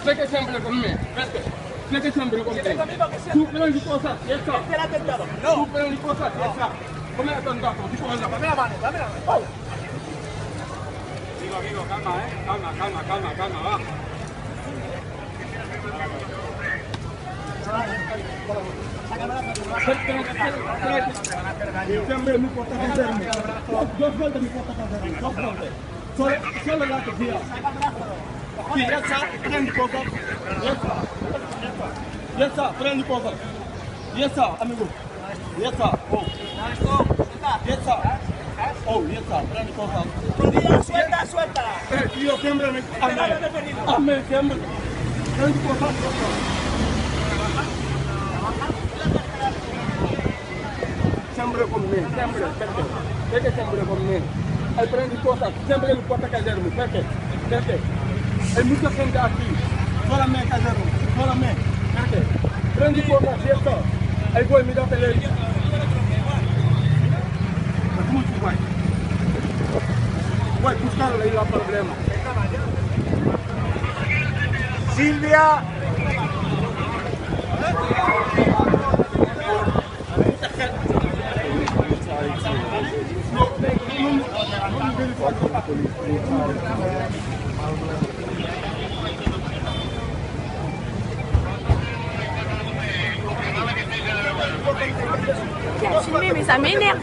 Fais siempre conmigo. Fais siempre conmigo. Tú prendi cosas, ya está. No. Tú prendi cosas, ya está. Come atentato, tipo cosa. Dame la mano, dame la mano. Oh. Amigo, calma, va. Siempre mi porta caserme. Dos vueltas mi porta caserme. Dos vueltas. Solo la que gira. Sí, ya está, prendi cosas. Ya está, prendi cosas. Ya está, amigo. Ya está. Oh. Ya está. Oh, ya está, prendi cosas. Rodilla, suelta. Yo siempre me... Hazme siempre. Prendi cosas. Siempre conmigo, siempre, perché sempre conmigo. Él prende cosas, siempre le porta caserme, perché? Hay mucha gente aquí, solamente caserme, solamente, perché? Prendi cosas, ¿cierto? Él voy a mirar televisión. ¿Cómo tú vas? Voy a buscarle ahí el problema. Silvia. Mais ça m'énerve.